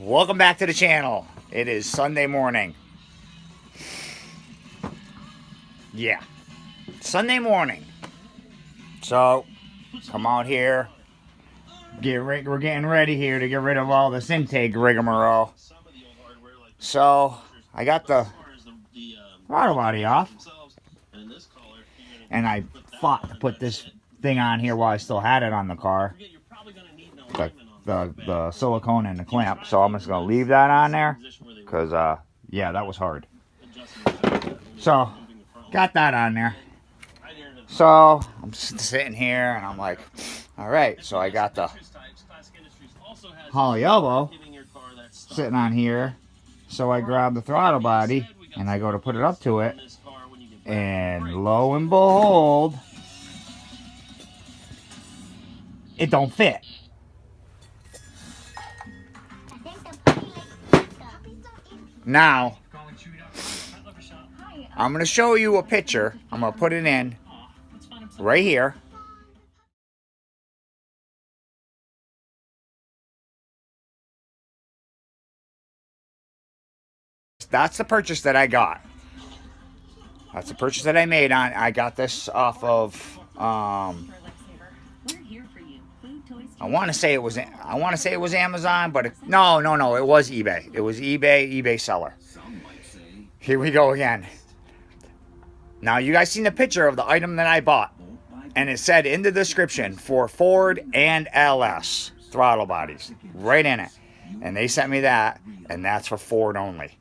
Welcome back to the channel. It is Sunday morning. Yeah, Sunday morning. So, come out here. We're getting ready here to get rid of all this intake rigmarole. So, I got the throttle body off. And I fought to put this thing on here while I still had it on the car. The silicone and the clamp. So I'm just going to leave that on there. Because, yeah, that was hard. So, got that on there. So, I'm sitting here and I'm like, alright. So I got the Holley elbow sitting on here. So I grab the throttle body and I go to put it up to it. And lo and behold, it don't fit. Now, I'm going to show you a picture. I'm going to put it in right here. That's the purchase that I got. That's the purchase that I made on. I got this off of. I want to say it was. Amazon, but no. It was eBay. It was eBay seller. Here we go again. Now you guys seen the picture of the item that I bought, and it said in the description for Ford and LS throttle bodies right in it, and they sent me that, and that's for Ford only.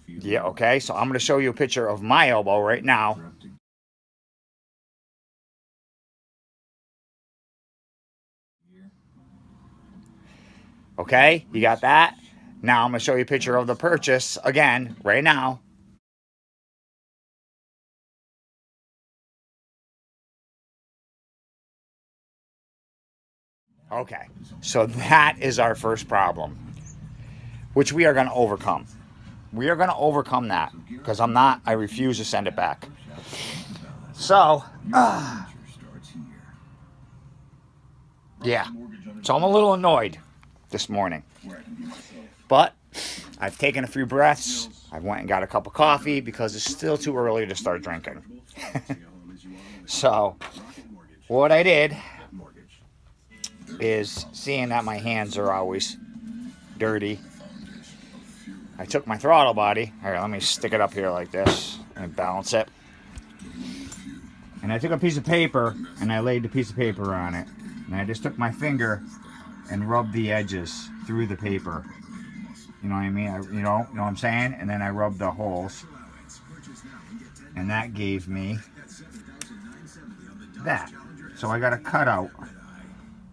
Yeah, okay, so I'm going to show you a picture of my elbow right now. Okay, you got that? Now I'm going to show you a picture of the purchase again right now. Okay, so that is our first problem, which we are going to overcome. We are going to overcome that because I refuse to send it back. So, yeah. So I'm a little annoyed this morning. But I've taken a few breaths. I went and got a cup of coffee because it's still too early to start drinking. So, what I did is, seeing that my hands are always dirty, I took my throttle body. All right, let me stick it up here like this and balance it. And I took a piece of paper and I laid the piece of paper on it. And I just took my finger and rubbed the edges through the paper. You know what I mean? You know what I'm saying? And then I rubbed the holes. And that gave me that. So I got to cut out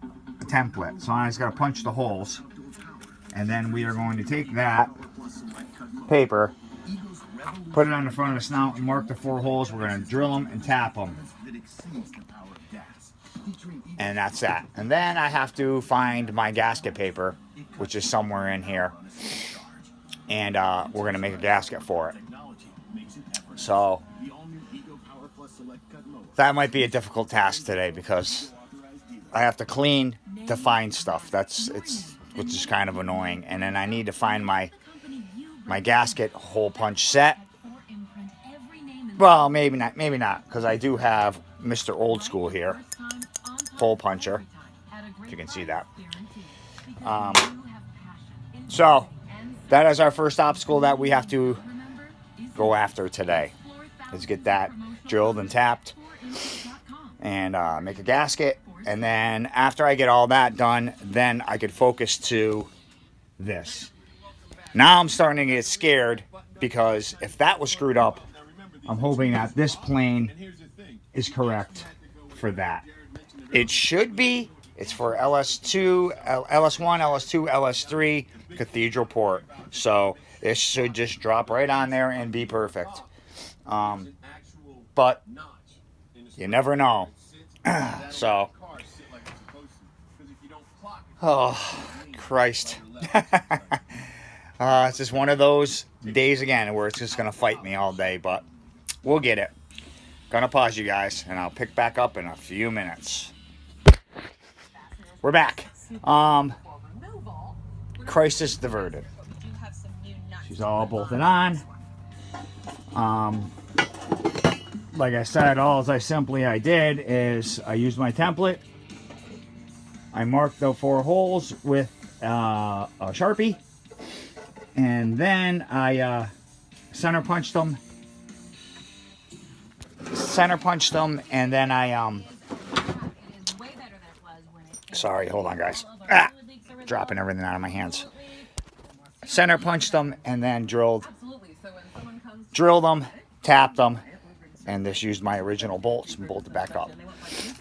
a template. So I just got to punch the holes. And then we are going to take that paper, put it on the front of the snout, and mark the 4 holes. We're going to drill them and tap them. And that's that. And then I have to find my gasket paper, which is somewhere in here. And we're going to make a gasket for it. So that might be a difficult task today because I have to clean to find stuff. Which is kind of annoying. And then I need to find my gasket hole punch set. Well, maybe not, because I do have Mr. Old School here, hole puncher. If you can see that. So that is our first obstacle that we have to go after today. Is get that drilled and tapped and make a gasket. And then after I get all that done, then I could focus to this. Now I'm starting to get scared because if that was screwed up, I'm hoping that this plane is correct for that. It should be. It's for LS2, LS1, LS2, LS3 cathedral port. So it should just drop right on there and be perfect. But you never know. So, oh, Christ. It's just one of those days again where it's just going to fight me all day, but we'll get it. Gonna pause you guys, and I'll pick back up in a few minutes. We're back. crisis diverted. She's all bolted on. Like I said, I did is I used my template. I marked the 4 holes with a Sharpie, and then I center punched them, and then I sorry, hold on, guys. Dropping everything out of my hands. Center punched them, and then drilled them, tapped them, and just used my original bolts and bolted back up.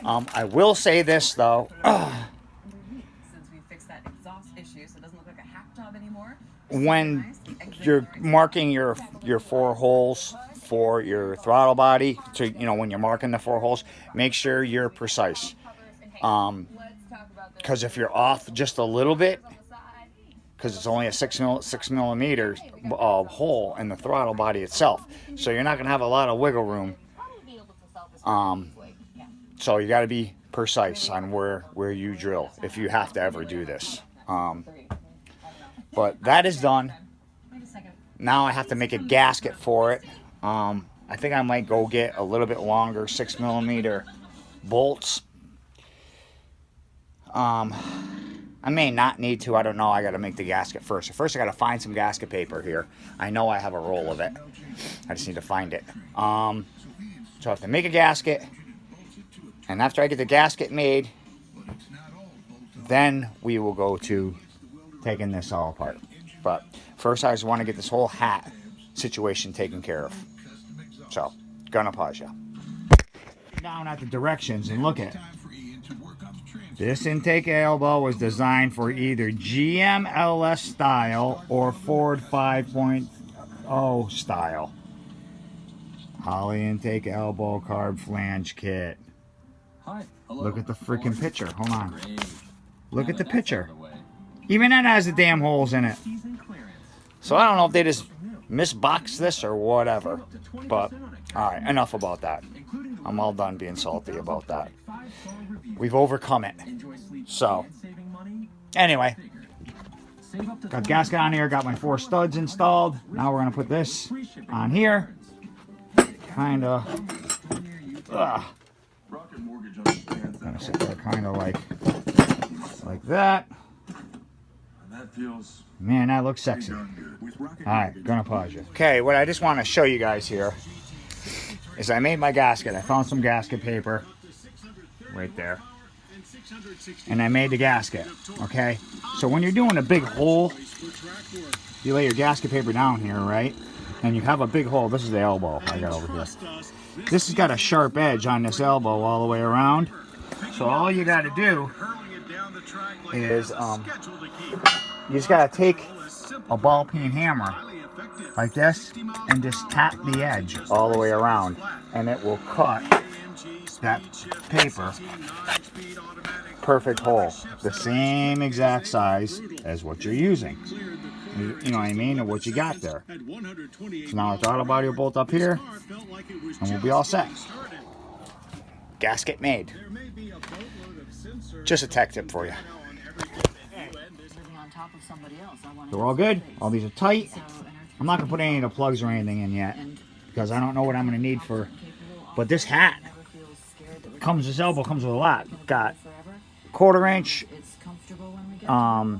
I will say this though. When you're marking your 4 holes for your throttle body, so when you're marking the 4 holes, make sure you're precise. Because if you're off just a little bit, because it's only a 6 millimeter hole in the throttle body itself, so you're not going to have a lot of wiggle room. So you got to be precise on where you drill if you have to ever do this. But that is done. Now I have to make a gasket for it. I think I might go get a little bit longer 6 millimeter bolts. I may not need to. I don't know. I got to make the gasket first. So first I got to find some gasket paper here. I know I have a roll of it. I just need to find it. So I have to make a gasket. And after I get the gasket made, then we will go to taking this all apart. But first I just want to get this whole hat situation taken care of. So, gonna pause you. Down at the directions and look at it. This intake elbow was designed for either GM LS style or Ford 5.0 style. Holley intake elbow carb flange kit. Look at the freaking picture. Hold on. Look at the picture. Even that has the damn holes in it. So I don't know if they just misboxed this or whatever. But, alright, enough about that. I'm all done being salty about that. We've overcome it. So, anyway. Got gasket on here. Got my 4 studs installed. Now we're going to put this on here. Kind of. Going to sit there kind of like that. Man, that looks sexy. Alright, gonna pause you. Okay, what I just want to show you guys here is I made my gasket. I found some gasket paper right there. And I made the gasket. Okay? So when you're doing a big hole, you lay your gasket paper down here, right? And you have a big hole. This is the elbow I got over here. This has got a sharp edge on this elbow all the way around. So all you got to do is you just got to take a ball peen hammer like this and just tap the edge all the way around, and it will cut that paper perfect hole, the same exact size as what you're using. You know what I mean, or what you got there. So now our throttle body will bolt up here, and we'll be all set. Gasket made. Just a tech tip for you. So we're all good. All these are tight. I'm not going to put any of the plugs or anything in yet, because I don't know what I'm going to need for. But this hat comes, this elbow comes with a lot. Got 1/4 inch. I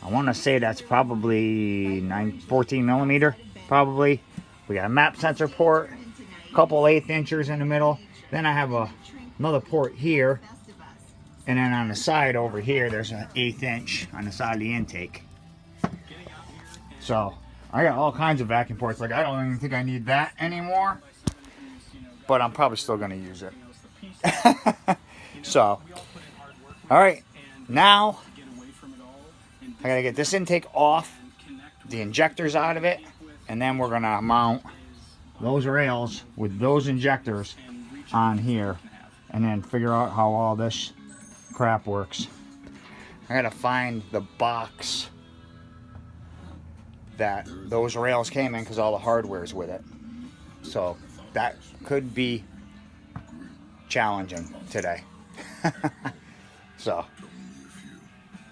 want to say that's probably 14 millimeter, probably. We got a map sensor port, a couple 1/8 inchers in the middle. Then I have another port here, and then on the side over here, there's an 1/8 inch on the side of the intake. So I got all kinds of vacuum ports. Like, I don't even think I need that anymore, but I'm probably still going to use it. So, all right, now I got to get this intake off, the injectors out of it, and then we're going to mount those rails with those injectors on here, and then figure out how all this crap works. I got to find the box that those rails came in, because all the hardware's with it. So that could be challenging today. So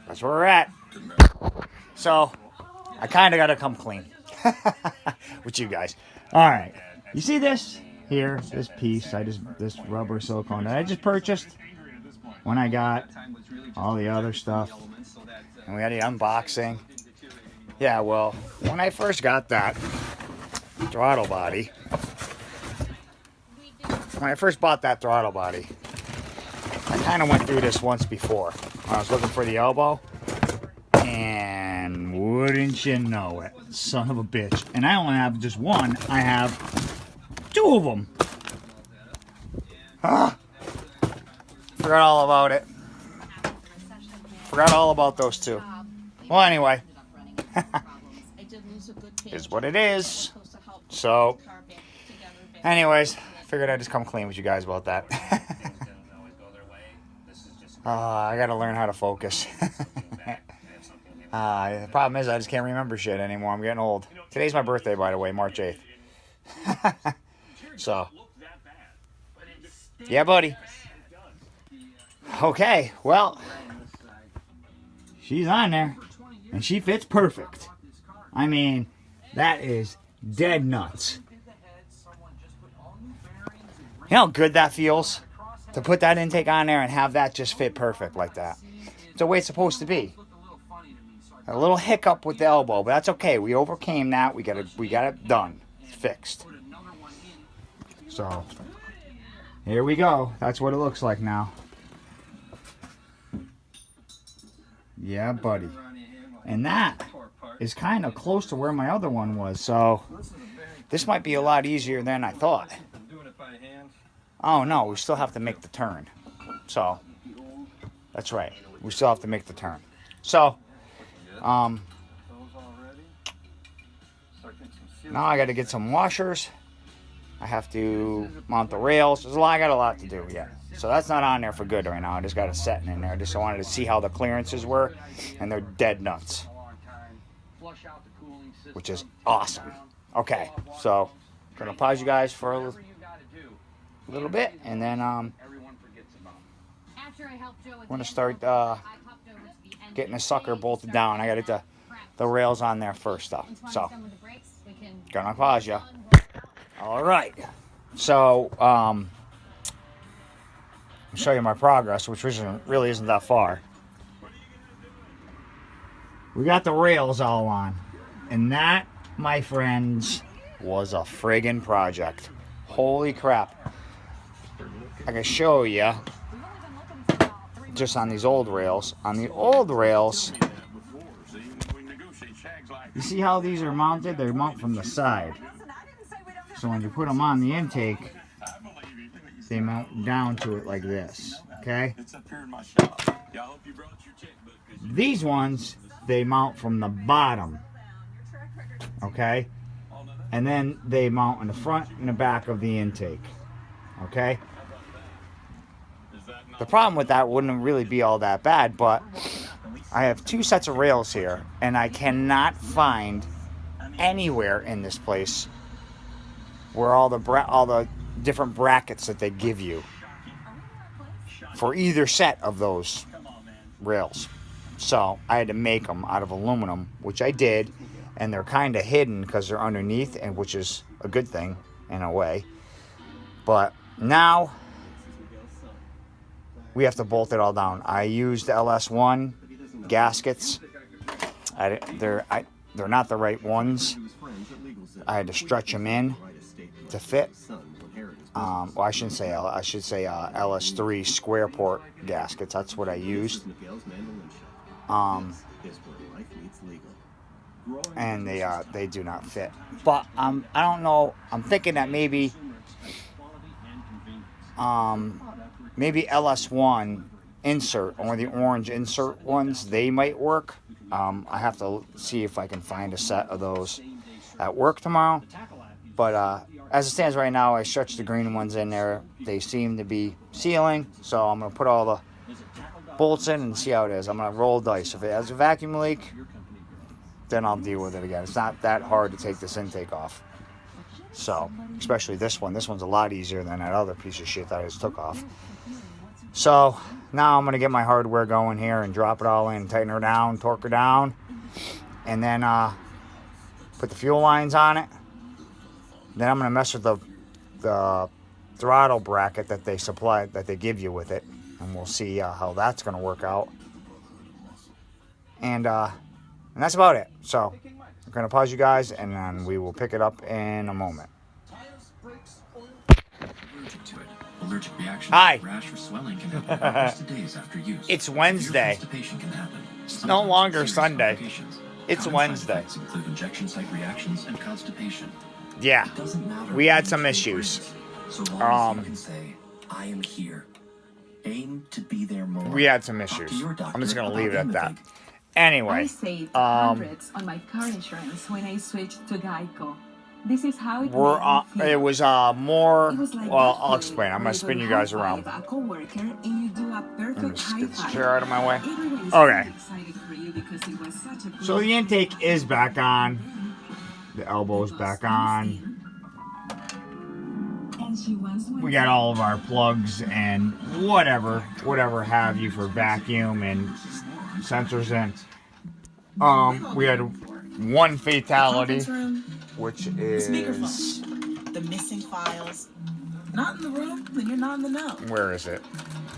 that's where we're at. So I kind of got to come clean with you guys. All right. You see this here, this piece, this rubber silicone that I just purchased when I got all the other stuff. And we had the unboxing. Yeah, well, when I first got that throttle body, when I first bought that throttle body, I kind of went through this once before. When I was looking for the elbow. And wouldn't you know it, son of a bitch. And I only have just one. I have two of them. Forgot all about it. Forgot all about those two. Well, anyway. Is what it is. So, anyways, figured I'd just come clean with you guys about that. I gotta learn how to focus. The problem is I just can't remember shit anymore. I'm getting old. Today's my birthday, by the way, March 8th. So, yeah, buddy. Okay, well, she's on there, and she fits perfect. I mean, that is dead nuts. You know how good that feels? To put that intake on there and have that just fit perfect like that. It's the way it's supposed to be. A little hiccup with the elbow, but that's okay. We overcame that. We got it done. It's fixed. So, here we go. That's what it looks like now. Yeah, buddy. And that is kind of close to where my other one was. So, this might be a lot easier than I thought. Oh, no. We still have to make the turn. So, that's right. We still have to make the turn. So, now I got to get some washers. I have to mount the rails. I got a lot to do yet. So that's not on there for good right now. I just got it setting in there. Just I wanted to see how the clearances were, and they're dead nuts, which is awesome. Okay, so I'm gonna pause you guys for a little bit, and then I'm gonna start getting the sucker bolted down. I got to get the rails on there first, though. So, gonna pause you. All right. So, I'll show you my progress, which really isn't that far. We got the rails all on, and that, my friends, was a friggin' project. Holy crap! I can show you. Just on these old rails. On the old rails, you see how these are mounted? They're mounted from the side. So when you put them on the intake, they mount down to it like this. Okay? These ones, they mount from the bottom. Okay? And then they mount in the front and the back of the intake. Okay? The problem with that wouldn't really be all that bad, but I have two sets of rails here, and I cannot find anywhere in this place where all the different brackets that they give you for either set of those rails. So I had to make them out of aluminum, which I did, and they're kind of hidden because they're underneath, and which is a good thing in a way. But now we have to bolt it all down. I used the LS1 gaskets. They're not the right ones. I had to stretch them in to fit. Well, I shouldn't say I should say LS3 square port gaskets. That's what I used. And they do not fit. But I don't know. I'm thinking that maybe LS1 insert, or the orange insert ones, they might work. I have to see if I can find a set of those at work tomorrow. But as it stands right now, I stretched the green ones in there. They seem to be sealing, so I'm going to put all the bolts in and see how it is. I'm going to roll dice. If it has a vacuum leak, then I'll deal with it again. It's not that hard to take this intake off. So, especially this one. This one's a lot easier than that other piece of shit that I just took off. So, now I'm going to get my hardware going here and drop it all in, tighten her down, torque her down, and then put the fuel lines on it. Then I'm going to mess with the throttle bracket that they supply, that they give you with it, and we'll see how that's going to work out. And that's about it. So I'm going to pause you guys, and then we will pick it up in a moment. Allergic reaction, Hi. rash or swelling can happen for hours to days after use. It's Wednesday. Constipation can happen. It's no longer Serious Sunday. complications. It's Common Wednesday. side effects include injection site reactions and constipation. Yeah, It doesn't matter we had how some much issues. you breathe, so long as you can say, I am here. Aim to be there more. We had some Talk to issues. your doctor I'm just going to leave it at that. about Anyway, I saved hundreds on my car insurance when I switched to Geico. This is how it we're made me feel. it was more. It was like Well, that I'll feeling explain. I'm when going to you spin go you guys high-five around. a coworker and you do a I'm going perfect to spin the high-five. chair out of my way. Everyone is Okay. really excited for you because it was such a So the great intake is back on. The elbow's back on. and she once went We got all of our plugs and whatever have you for vacuum and sensors in. We had one fatality, which is the missing files. Not in the room, then you're not in the know. where is it?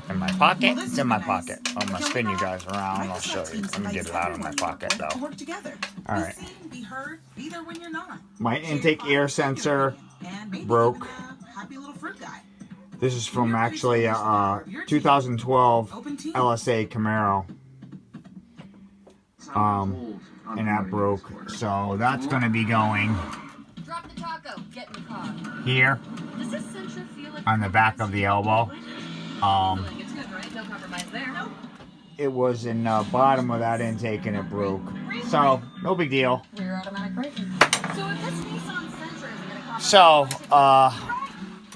In my pocket? It's in my pocket. I'm gonna spin you guys around. I'll show you. Let me get it out of my pocket though. Work together. All right. Be seen, be heard, be there when you're not. My intake air sensor And maybe broke. even a happy little fruit guy. This is from actually 2012 LSA Camaro. And that broke. So that's gonna be going Drop the taco. Get in the car. here Does this sensor feel like on the back of the elbow. it's good, right? No compromise there. It was in the bottom of that intake and it broke. So no big deal. Rear automatic braking. So if this Nissan sensor isn't gonna compromise, So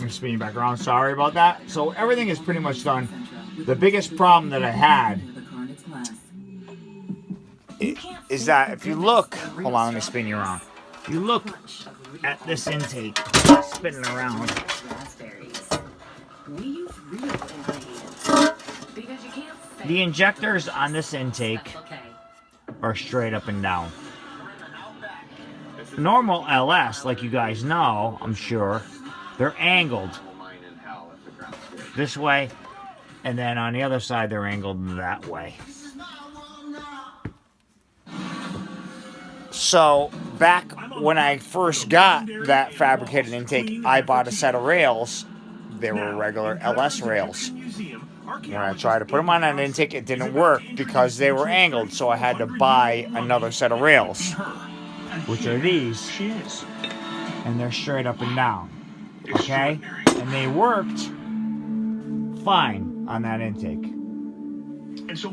I'm spinning back around. Sorry about that. So everything is pretty much done. The biggest problem that I had is that if you look, hold on, let me spin you around. If you look at this intake, spinning around, raspberries. We use real ingredients because you can't say the injectors on this intake okay. are straight up and down. Normal LS, like you guys know, I'm sure, they're angled this way, and then on the other side they're angled that way. So back when I first got that fabricated intake, I bought a set of rails. They were regular LS rails. When I tried to put them on an intake, it didn't work because they were angled, so I had to buy another set of rails, which are these, and they're straight up and down, okay? And they worked fine on that intake. So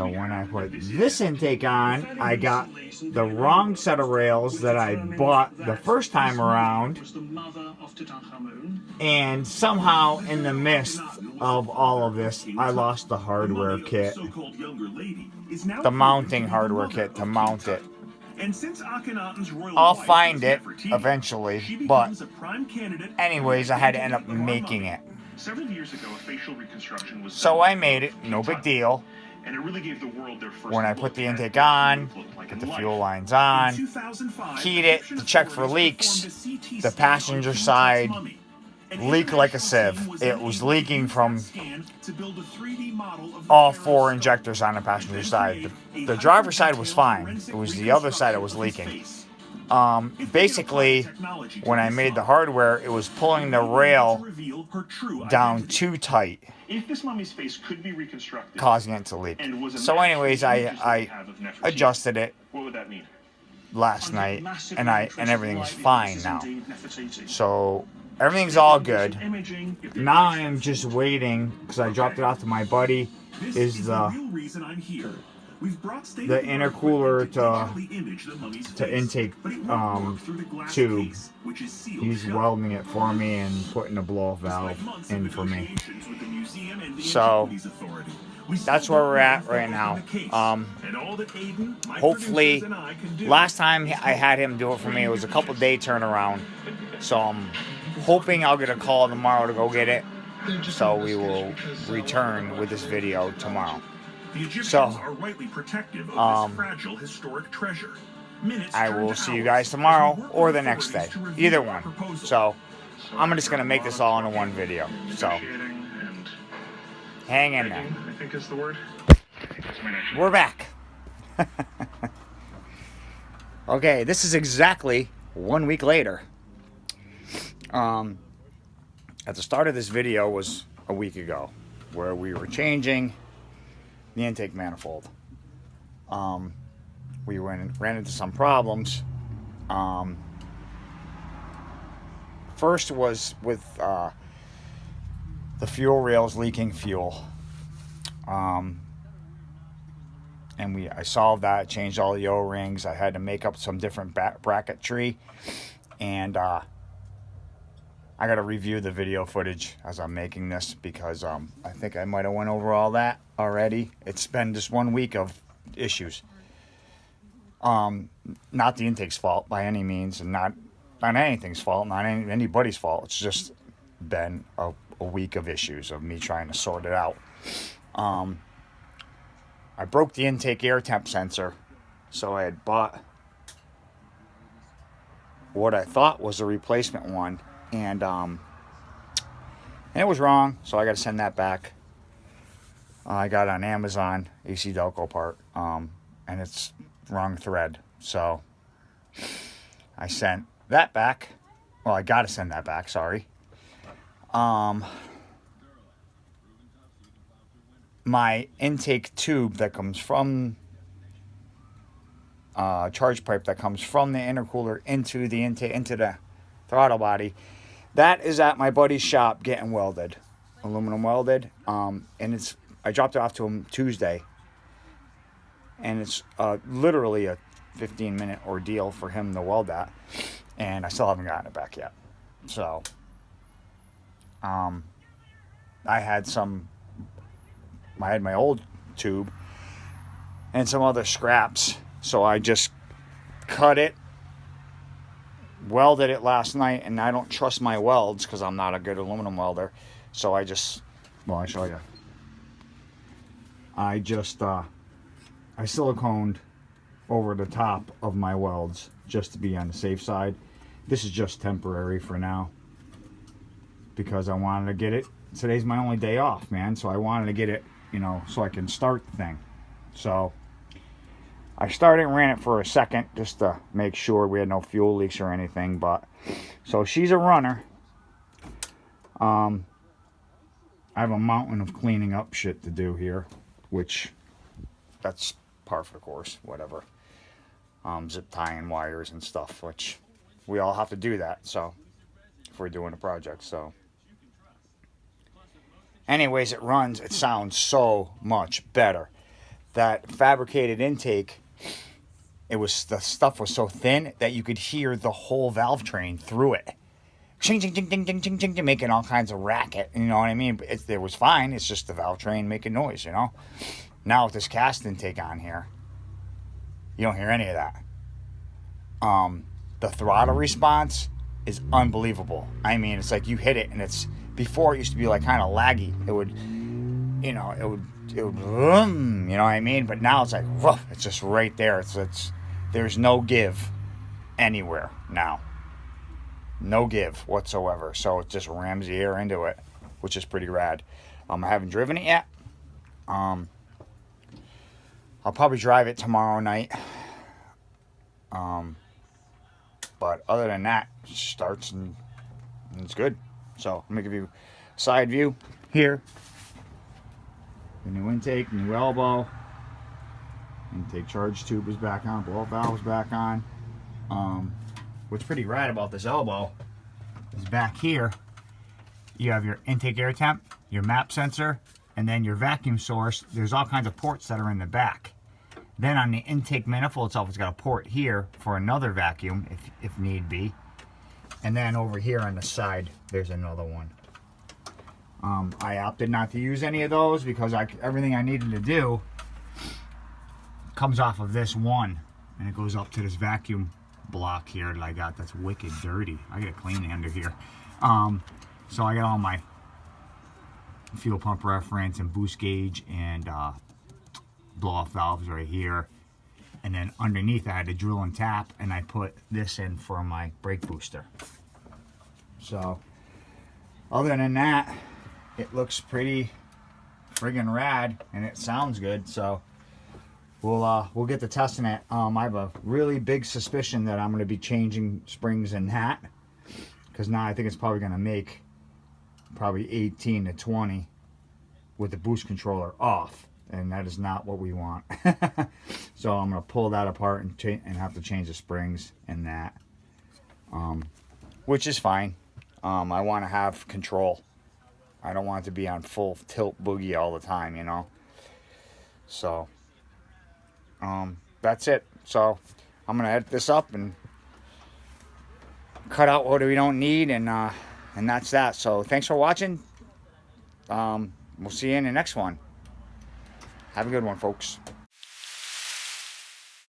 when I put this intake on, I got the wrong set of rails that I bought the first time around, and somehow in the midst of all of this, I lost the hardware kit, the mounting hardware kit to mount it. I'll find it eventually, but anyways, I had to end up making it. Several years ago, a facial reconstruction was So I made it, no big deal. and it really gave the world their first When I put the intake on, get the fuel lines on, keyed it to check for leaks, the passenger side leaked like a sieve. It was leaking from all four injectors on the passenger side. The driver's side was fine. It was the other side that was leaking. Basically, when I made the hardware, it was pulling the rail down too tight, If this mummy's face could be reconstructed, causing it to leak. and was a So anyways, I adjusted it what would that mean? last night, and everything's fine now. So everything's all good. Now I'm just waiting, because I dropped it off to my buddy, is the intercooler to intake tube. He's welding it for me and putting the blow-off valve in for me. So that's where we're at right now. Hopefully, last time I had him do it for me, it was a couple-day turnaround. So I'm hoping I'll get a call tomorrow to go get it. So we will return with this video tomorrow. The Egyptians So, are rightly protective of this fragile historic treasure. Minutes I turn will to see you hours guys as we tomorrow work or with the next day. authorities to review Either our one. proposal. So, I'm just going to make this all into one video. So, Negotiating and hang in there. begging, I think is the word. That's my next We're back. Okay, this is exactly 1 week later. At the start of this video was a week ago, where we were changing the intake manifold. We ran into some problems. First was with the fuel rails leaking fuel. And I solved that, changed all the O-rings. I had to make up some different bracketry. And I got to review the video footage as I'm making this, because I think I might have went over all that already. It's been just 1 week of issues. Not the intake's fault by any means, and not anything's fault, not anybody's fault. It's just been a week of issues of me trying to sort it out. I broke the intake air temp sensor, so I had bought what I thought was a replacement one, and it was wrong, so I got to send that back. I got it on Amazon, AC Delco part, and it's wrong thread, so I sent that back. Well, I got to send that back, sorry. My intake tube that comes from charge pipe that comes from the intercooler into the throttle body, that is at my buddy's shop getting welded, aluminum welded. And I dropped it off to him Tuesday, and it's literally a 15-minute ordeal for him to weld that, and I still haven't gotten it back yet. So I had my old tube and some other scraps, so I just cut it, welded it last night, and I don't trust my welds because I'm not a good aluminum welder, so I show you. I siliconed over the top of my welds just to be on the safe side. This is just temporary for now, because I wanted to get it. Today's my only day off, man, so I wanted to get it, so I can start the thing. So I started and ran it for a second just to make sure we had no fuel leaks or anything. But so she's a runner. I have a mountain of cleaning up shit to do here, which that's par for the course, whatever. Zip tying wires and stuff, which we all have to do that, so if we're doing a project. So anyways, it runs. It sounds so much better. That fabricated intake, the stuff was so thin that you could hear the whole valve train through it. Ching, ching, ching, ching, ching, ching, ching, making all kinds of racket. You know what I mean? But it was fine. It's just the valve train making noise, Now with this cast intake on here, you don't hear any of that. The throttle response is unbelievable. I mean, it's like you hit it, and before it used to be like kind of laggy. It would vroom, you know what I mean? But now it's like, woof, it's just right there. There's no give anywhere now. No give whatsoever. So it just rams the air into it, which is pretty rad. I haven't driven it yet. I'll probably drive it tomorrow night. But other than that, it starts and it's good. So I'm gonna give you a side view here. The new intake, new elbow. Intake charge tube is back on. Blow valve is back on. What's pretty rad about this elbow is back here, you have your intake air temp, your map sensor, and then your vacuum source. There's all kinds of ports that are in the back. Then on the intake manifold itself, it's got a port here for another vacuum if need be. And then over here on the side, there's another one. I opted not to use any of those because everything I needed to do comes off of this one, and it goes up to this vacuum block here that I got that's wicked dirty. I gotta clean the under here. So I got all my fuel pump reference and boost gauge and blow-off valves right here. And then underneath I had to drill and tap, and I put this in for my brake booster. So other than that, it looks pretty friggin' rad, and it sounds good. So we'll get to testing it. I have a really big suspicion that I'm going to be changing springs in that, because now I think it's probably going to make probably 18 to 20 with the boost controller off, and that is not what we want. So I'm going to pull that apart and have to change the springs in that, which is fine. I want to have control. I don't want it to be on full tilt boogie all the time, you know. So that's it. So I'm gonna edit this up and cut out what we don't need, and that's that. So thanks for watching. We'll see you in the next one. Have a good one, folks.